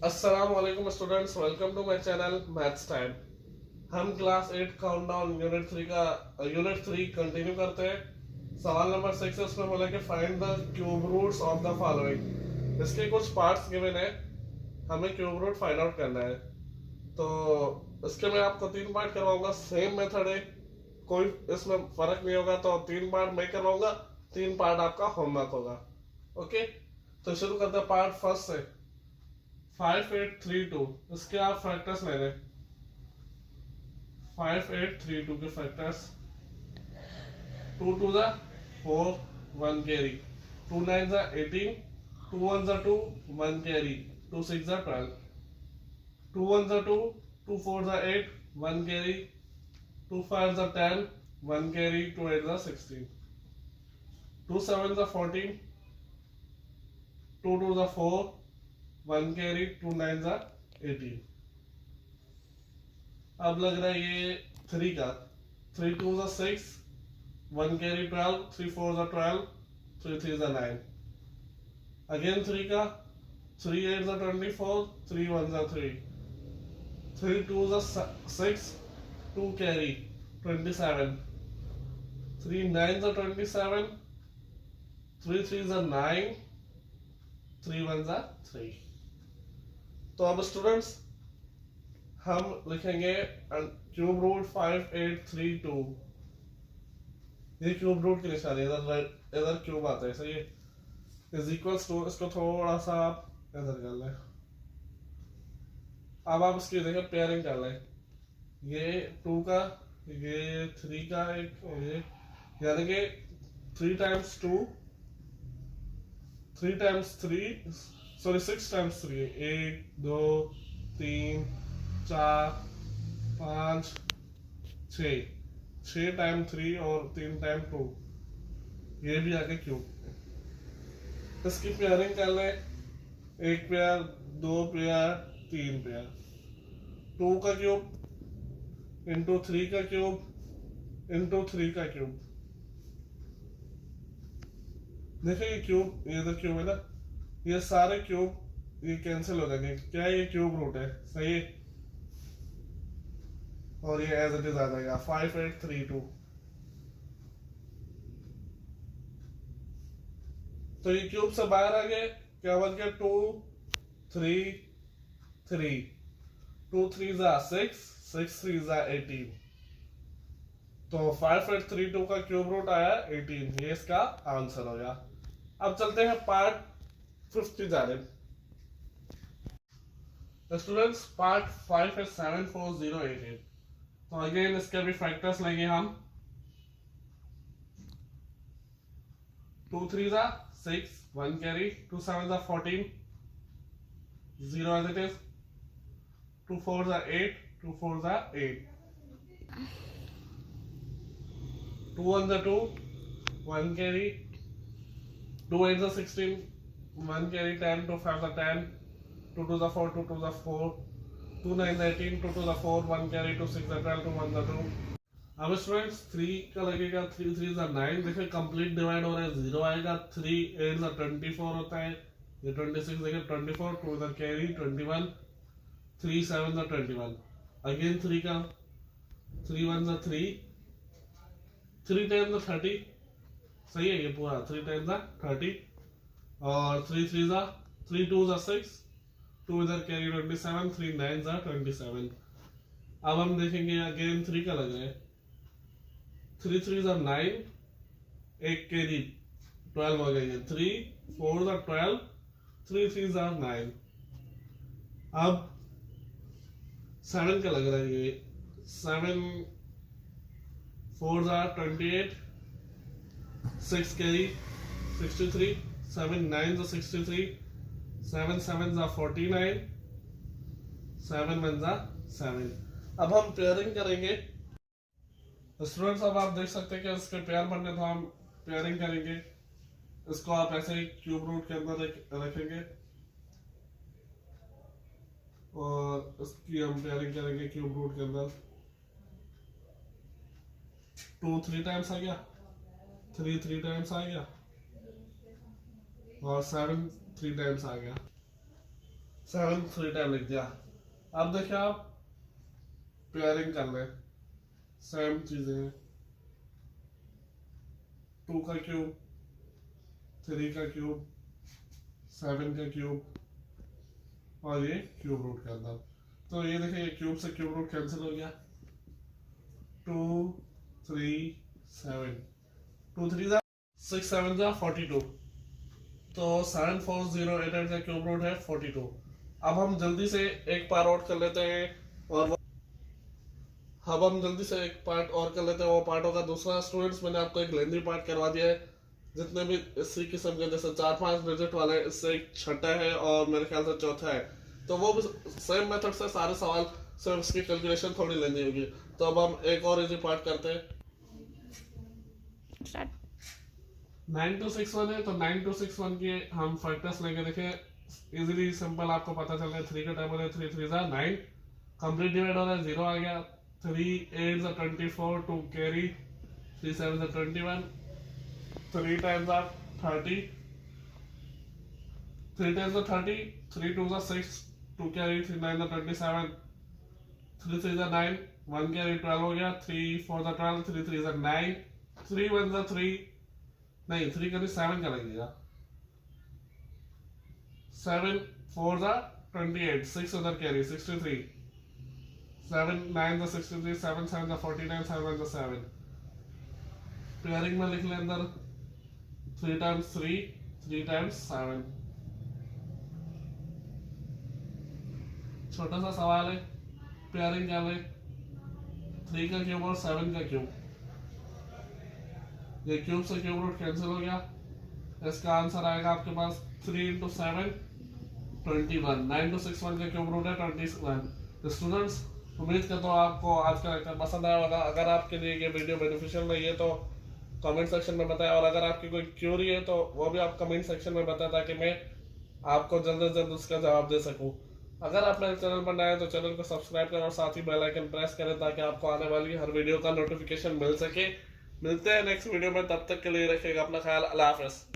अस्सलाम वालेकुम students, welcome to my channel maths time. हम क्लास 8 काउंटडाउन यूनिट 3 कंटिन्यू करते हैं। सवाल नंबर 6 है, उसमें बोला कि find the cube roots of the following. इसके कुछ पार्ट्स गिवन है, हमें क्यूब रूट फाइंड आउट करना है। तो इसके मैं आपको 3 पार्ट करवाऊंगा। सेम मेथड है, कोई इसमें फर्क नहीं होगा। तो 3 पार्ट मैं करवाऊंगा, 3 पार्ट आपका होमवर्क होगा। ओके, तो शुरू करते हैं पार्ट फर्स्ट से। 5832, इसके आप फैक्टर्स ले लें। 5832 के फैक्टर्स: 2 2 ज़ा 4, 1 कैरी, 2 9 ज़ा 18, 2 1 ज़ा 2, 1 कैरी, 2 6 ज़ा 12, 2 1 ज़ा 2, 2 4 ज़ा 8, 1 कैरी, 2 5 ज़ा 10, 1 कैरी, 2 8 ज़ा 16, 2 7 ज़ा 14, 2 2 ज़ा 4, 1 कैरी, 2 9 ज़ा 18। अब लग रहा है ये 3 का। 3 2 ज़ा 6, 1 कैरी 12, 3 4 ज़ा 12, 3 3 ज़ा 9। अगेन 3 का। 3 8 ज़ा 24, 3 1 ज़ा 3, 3 2 ज़ा 6, 2 कैरी 27, 3 9 ज़ा 27, 3 3 ज़ा 9, 3 1 ज़ा 3। तो अब स्टूडेंट्स हम लिखेंगे क्यूब रूट 5832। ये क्यूब रूट की निशानी, इधर क्यूब आता है, सही है। इज इक्वल्स टू, इसको थोड़ा सा आप इधर कर लें। अब आप इसकी देखें, पेयरिंग कर लें। ये 2 का, ये 3 का, एक ये, यानी कि 3 times 2, 3 times 3, sorry 6 times 3, 1 2 3 4 5 6, 6 time 3 और 3 टाइम 2, ये भी आगे क्यूब। इसकी पेयरिंग कर लें। एक पेयर, 2 पेयर, 3 पेयर। 2 का क्यूब इंटू 3 का क्यूब इंटू 3 का क्यूब। देखिए ये क्यूब, ये तो क्यूब है ना, ये सारे क्यूब ये कैंसिल हो जाएंगे। क्या ये क्यूब रूट है, सही है। और ये एज इट इज आ जाएगा 5832। तो ये क्यूब से बाहर आ गए, क्या बन गया 2 3 3, 2 3 ज़ा 6, 6 3 ज़ा 18। तो 5832 का क्यूब रूट आया 18, ये इसका आंसर हो गया। अब चलते हैं पार्ट 5 की जानिब। स्टूडेंट्स पार्ट 5 है 74088। तो अगेन इसके भी फैक्टर्स लेंगे हम। 2 3 ज़ा 6, 1 कैरी, 2 7 ज़ा 14, 0 as it is, 2 4 ज़ा 8, 2 4 ज़ा 8, 2 1 ज़ा 2, 1 कैरी, 2 8 ज़ा 16, 1 कैरी 10, 2 5 ज़ा 10, 2 2 ज़ा 4, 2 2 ज़ा 4, 2 9 ज़ा 18, 2 2 ज़ा 4, 1 कैरी, 2 6 ज़ा 12, 2 1 ज़ा 2। अब स्टूडेंट्स 3 का लगेगा, 3 3 ज़ा 9। देखिए कंप्लीट डिवाइड हो रहा है, 0 आएगा। 3 8 ज़ा 24 होता है, ये 26 देखिए 24, 2 ज़ा कैरी 21, 3 7 ज़ा 21। अगेन 3 का, 3 1 ज़ा 3, 3 10 ज़ा 30, सही है ये पूरा 3 10 ज़ा 30। और 3 3 ज़ा 3 2 ज़ा 6, 2 इधर कैरी 27, 3 9 ज़ा 27। अब हम देखेंगे अगेन 3 का लग रहा है। 3 3 ज़ा 9, एक कैरी 12 हो गई है। 3 4 ज़ा 12, 3 3 ज़ा 9। अब 7 का लग रहा है ये। 7 4 ज़ा 28, 6 कैरी 63, 7 9 ज़ा 63, 7 7 ज़ा 49, 7 1 ज़ा 7। अब हम पेयरिंग करेंगे। स्टूडेंट्स अब आप देख सकते हैं कि इसके पेयर बनने, तो हम पेयरिंग करेंगे। इसको आप ऐसे ही क्यूब रूट के अंदर रखेंगे और इसकी हम पेयरिंग करेंगे क्यूब रूट के अंदर। 2 3 टाइम्स आ गया, 3 3 टाइम्स आ गया और 7 3 टाइम्स आ गया। 7 3 टाइम लिख दिया। अब देखिए आप पेयरिंग कर लें, सेम चीजें हैं, 2 का क्यूब, 3 का क्यूब, 7 का क्यूब और ये क्यूब रूट के अंदर। तो ये देखिए क्यूब से क्यूब रूट कैंसिल हो गया, 2 3 7, 2 3 जा 6 7 जा 42। तो 7 4 0 8 8 का क्यूब रूट है 42। अब हम जल्दी से एक पार्ट आउट कर लेते हैं और अब हम जल्दी से एक पार्ट और कर लेते हैं। वो पार्ट होगा दूसरा। स्टूडेंट्स, मैंने आपको एक लेंदी पार्ट करवा दिया है। जितने भी इसी किस्म के जैसे 4-5 डिजिट वाले, इससे एक छठा है और मेरे ख्याल से चौथा है, तो वो भी सेम मेथड से सारे सवाल, सिर्फ इसकी कैलकुलेशन थोड़ी लेनी होगी। तो अब हम एक और इजी पार्ट करते हैं। 9 2 6 1 है, तो 9 2 6 1 के हम फैक्टर्स लेके देखें। इजीली सिंपल आपको पता चल गया। 3 का टाइम हो रहा है, 3 3 जा 9, कंप्लीट डिवाइड हो रहा है, 0 आ गया। 3 8 जा 24, 2 कैरी, 3 7 जा 21, 3 times are 30, 3 times are 30, 3 2s are 6, 2 carry, 3 9 are 27, 3 3s are 9, 1 carry 12 हो गया, 3 4s are 12, 3 3s are 9, 3 1s are 3, नहीं 3 carry 7 का लगेगा, 7 4s are 28, 6 other carry 63, 7 9s are 63, 7 7s are 49, 7 1s are 7। Pairing में लिख लें अंदर 3 times 3, 3 times 7। छोटा सा सवाल है, पेयरिंग कर ले 3 का क्यूब और 7 का क्यूब। ये क्यूब से क्यूब रूट कैंसिल हो गया। इसका आंसर आएगा आपके पास 3 into 7 21। 9 to 6 1 का क्यूब रूट है 21। तो स्टूडेंट्स, उम्मीद करता हूँ आपको आज का लेक्चर पसंद आया होगा। अगर आपके लिए ये वीडियो बेनिफिशियल रही है तो कमेंट सेक्शन में बताएं, और अगर आपकी कोई क्यूरी है तो वो भी आप कमेंट सेक्शन में बताएं, ताकि मैं आपको जल्द से जल्द उसका जवाब दे सकूं। अगर आप मेरे चैनल पर नए हैं तो चैनल को सब्सक्राइब करें और साथ ही बेल आइकन प्रेस करें, ताकि आपको आने वाली हर वीडियो का नोटिफिकेशन मिल सके। मिलते हैं नेक्स्ट वीडियो में, तब तक के लिए रखिएगा अपना ख्याल। अल्लाह हाफ़िज़।